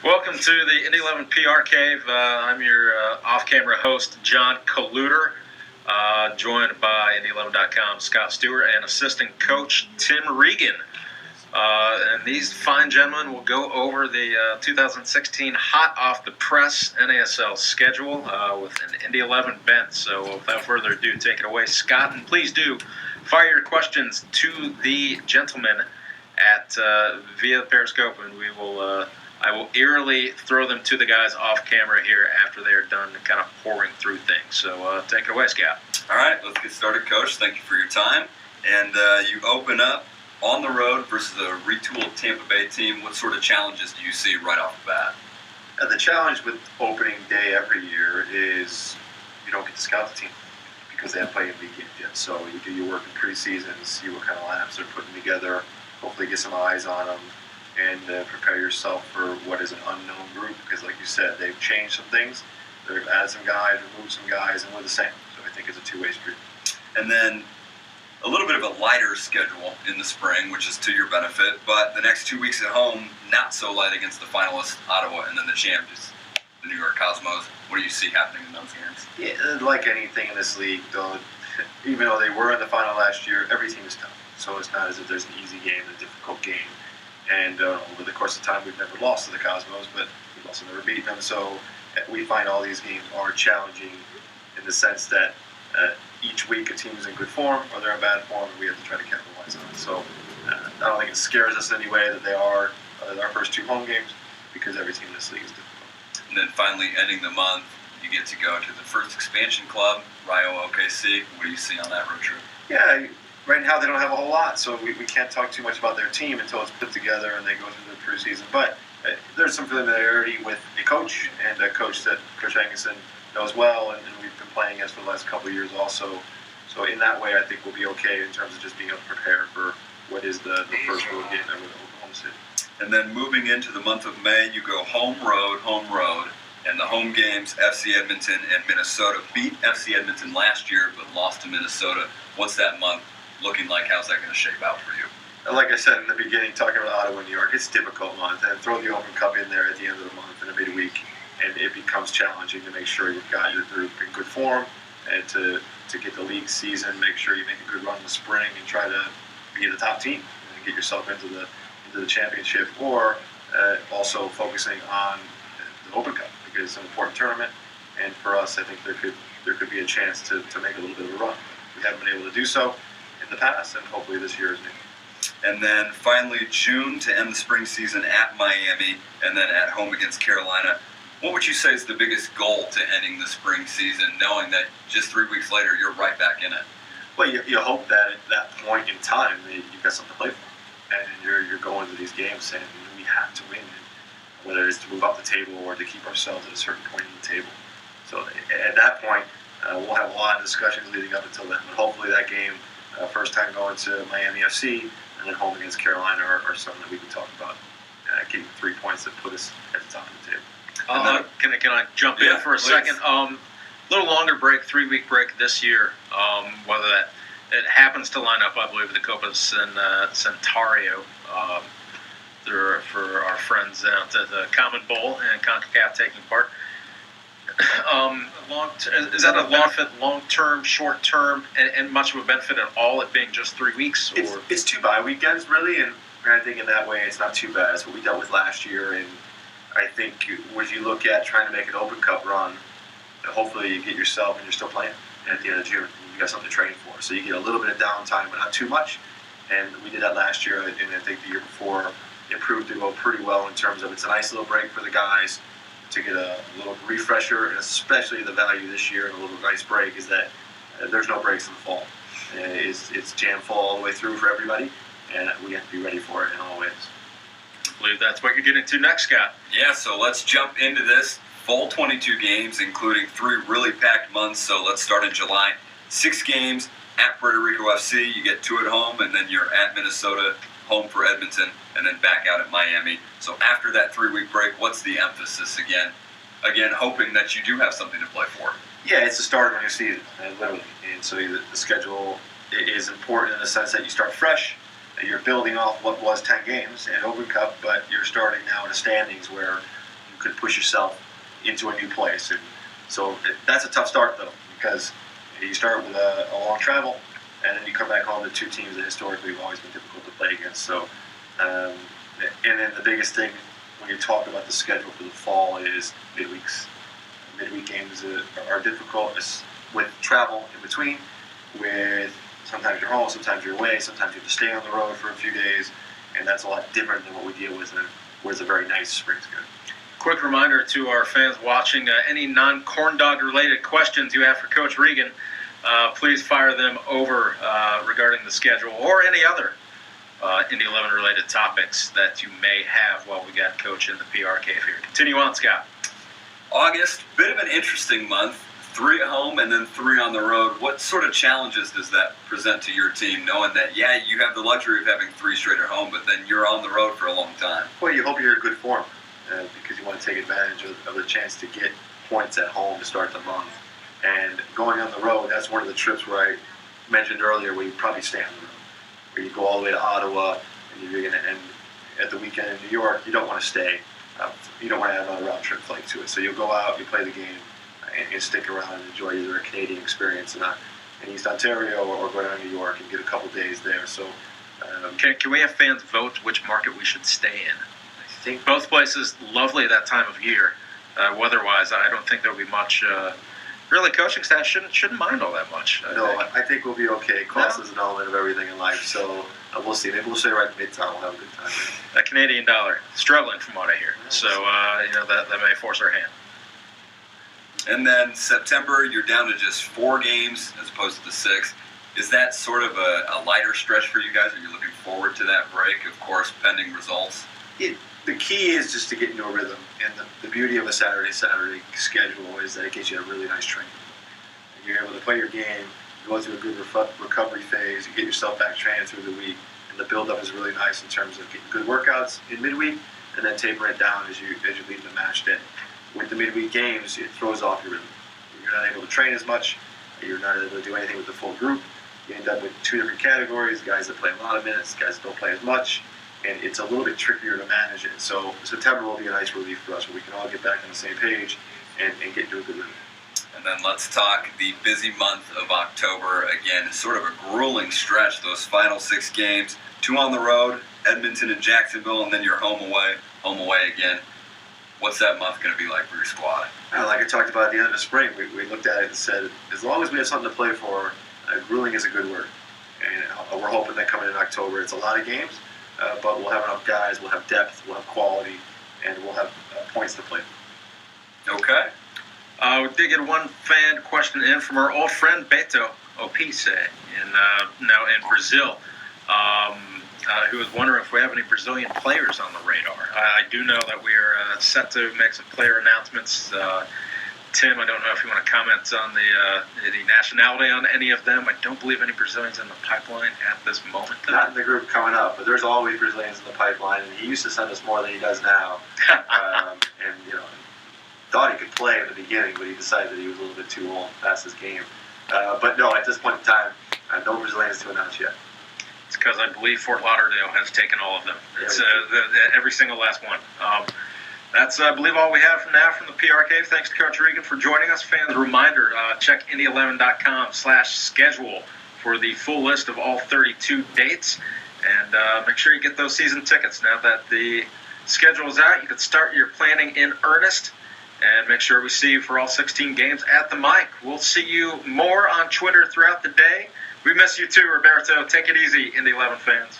Welcome to the Indy 11 PR Cave. I'm your off-camera host, John Koluder, joined by Indy11.com Scott Stewart and Assistant Coach Tim Regan. And these fine gentlemen will go over the 2016 hot-off-the-press NASL schedule with an Indy 11 bent. So without further ado, take it away, Scott. And please do fire your questions to the gentlemen at via Periscope, and we will. I will eerily throw them to the guys off camera here after they're done kind of pouring through things. So take it away, Scott. All right, let's get started, Coach. Thank you for your time. And you open up on the road versus a retooled Tampa Bay team. What sort of challenges do you see right off the bat? The challenge with opening day every year is you don't get to scout the team because they haven't played in weekend yet. So you do your work in preseason, see what kind of lineups they're putting together, hopefully get some eyes on them, and prepare yourself for what is an unknown group, because like you said, they've changed some things. They've added some guys, removed some guys, and we're the same. So I think it's a two-way street. And then a little bit of a lighter schedule in the spring, which is to your benefit, but the next 2 weeks at home, not so light against the finalists, Ottawa, and then the champions, the New York Cosmos. What do you see happening in those games? Yeah, like anything in this league, though, even though they were in the final last year, every team is tough. So it's not as if there's an easy game and a difficult game. And over the course of time, we've never lost to the Cosmos, but we've also never beaten them. So we find all these games are challenging in the sense that each week a team is in good form or they're in bad form, and we have to try to capitalize on it. So I don't think it scares us in any way that they are our first two home games, because every team in this league is difficult. And then finally, ending the month, you get to go to the first expansion club, Rio OKC. What do you see on that road trip? Yeah. Right now, they don't have a whole lot, so we can't talk too much about their team until it's put together and they go through the preseason. But there's some familiarity with a coach, and a coach that Coach Angerson knows well, and we've been playing against for the last couple of years also. So in that way, I think we'll be okay in terms of just being able to prepare for what is the first road game that we're Oklahoma City. And then moving into the month of May, you go home road. And the home games, FC Edmonton and Minnesota. Beat FC Edmonton last year, but lost to Minnesota. What's that month looking like? How's that going to shape out for you? Like I said in the beginning, talking about Ottawa, New York, it's a difficult month. And throw the Open Cup in there at the end of the month in a midweek, and it becomes challenging to make sure you've got your group in good form, and to get the league season, make sure you make a good run in the spring and try to be the top team and get yourself into the championship, or also focusing on the Open Cup, because it's an important tournament. And for us, I think there could be a chance to make a little bit of a run. We haven't been able to do so in the past, and hopefully this year is new. And then finally, June to end the spring season at Miami, and then at home against Carolina. What would you say is the biggest goal to ending the spring season, knowing that just 3 weeks later you're right back in it? Well, you hope that at that point in time that you've got something to play for, and you're going to these games saying we have to win, whether it's to move up the table or to keep ourselves at a certain point in the table. So at that point, we'll have a lot of discussions leading up until then. But hopefully that game, first time going to Miami FC, and then home against Carolina are something that we can talk about. Getting 3 points that put us at the top of the table. Can I jump in for a second? Little longer break, 3 week break this year. Whether that it happens to line up, I believe, the Copa Centario. For our friends out at the Common Bowl and CONCACAF taking part. Is that a long-term, short-term, and much of a benefit at all, it being just 3 weeks? Or? It's 2 bye weekends, really, and I think in that way it's not too bad. It's what we dealt with last year, and I think when you look at trying to make an Open Cup run, hopefully you get yourself, and you're still playing at the end of June. You got something to train for, so you get a little bit of downtime, but not too much. And we did that last year, and I think the year before it proved to go pretty well in terms of it's a nice little break for the guys to get a little refresher, and especially the value this year and a little nice break is that there's no breaks in the fall. It's jam full all the way through for everybody, and we have to be ready for it in all ways. I believe that's what you're getting to next, Scott. Yeah, so let's jump into this. Full 22 games, including 3 really packed months. So let's start in July. 6 games at Puerto Rico FC. You get 2 at home, and then you're at Minnesota, home for Edmonton, and then back out at Miami. So after that 3 week break, what's the emphasis again? Again, hoping that you do have something to play for. Yeah, it's the start of a new season, literally. And so the schedule is important in the sense that you start fresh. You're building off what was 10 games in Open Cup, but you're starting now in a standings where could push yourself into a new place. And so that's a tough start, though, because you start with a long travel, and then you come back home to two teams that historically have always been difficult to play against. So, and then the biggest thing when you talk about the schedule for the fall is midweeks. Midweek games are difficult with travel in between, with sometimes you're home, sometimes you're away, sometimes you have to stay on the road for a few days, and that's a lot different than what we deal with where it's a very nice spring schedule. Quick reminder to our fans watching, any non-corn dog related questions you have for Coach Regan, please fire them over regarding the schedule or any other Indy 11 related topics that you may have while we got Coach in the PR cave here. Continue on, Scott. August, bit of an interesting month. 3 at home and then 3 on the road. What sort of challenges does that present to your team, knowing that, yeah, you have the luxury of having 3 straight at home, but then you're on the road for a long time? Well, you hope you're in good form because you want to take advantage of the chance to get points at home to start the month. And going on the road, that's one of the trips where I mentioned earlier where you probably stay on the road, where you go all the way to Ottawa, and you're going to end at the weekend in New York. You don't want to stay. You don't want to add another round trip flight to it. So you'll go out, you play the game, and stick around and enjoy either a Canadian experience in East Ontario or go down to New York and get a couple days there. So, can we have fans vote which market we should stay in? I think Both places lovely at that time of year. Weather-wise, I don't think there'll be much. Really, coaching staff shouldn't mind all that much. I think we'll be okay. Cost is an element of everything in life, so we'll see. Maybe we'll stay right in Midtown. We'll have a good time. That Canadian dollar struggling from what I hear, so that may force our hand. And then September, you're down to just 4 games as opposed to the 6. Is that sort of a lighter stretch for you guys? Are you looking forward to that break, of course, pending results? The key is just to get into a rhythm, and the beauty of a Saturday schedule is that it gives you a really nice training. You're able to play your game, go through a good recovery phase, you get yourself back training through the week, and the build-up is really nice in terms of getting good workouts in midweek, and then tapering it down as you leave the match day. With the midweek games, it throws off your rhythm. You're not able to train as much. You're not able to do anything with the full group. You end up with 2 different categories, guys that play a lot of minutes, guys that don't play as much, and it's a little bit trickier to manage it. So September will be a nice relief for us where we can all get back on the same page and get into a good rhythm. And then let's talk the busy month of October. Again, it's sort of a grueling stretch, those final 6 games. 2 on the road, Edmonton and Jacksonville, and then you're home away again. What's that month going to be like for your squad? Like I talked about at the end of the spring, we looked at it and said, as long as we have something to play for, grueling is a good word. And we're hoping that coming in October, it's a lot of games, but we'll have enough guys, we'll have depth, we'll have quality, and we'll have points to play. Okay. We did get one fan question in from our old friend Beto Opise now in Brazil. Who was wondering if we have any Brazilian players on the radar. I do know that we are set to make some player announcements. Tim, I don't know if you want to comment on the nationality on any of them. I don't believe any Brazilians in the pipeline at this moment. Not in the group coming up, but there's always Brazilians in the pipeline, and he used to send us more than he does now. And thought he could play in the beginning, but he decided that he was a little bit too old past his game. But no, at this point in time, no Brazilians to announce yet. It's because I believe Fort Lauderdale has taken all of them. It's every single last one. That's, I believe, all we have for now from the PR Cave. Thanks to Coach Regan for joining us. Fans, a reminder, check Indy11.com/schedule for the full list of all 32 dates. And make sure you get those season tickets. Now that the schedule is out, you can start your planning in earnest. And make sure we see you for all 16 games at the mic. We'll see you more on Twitter throughout the day. We miss you too, Roberto. Take it easy, Indy 11 fans.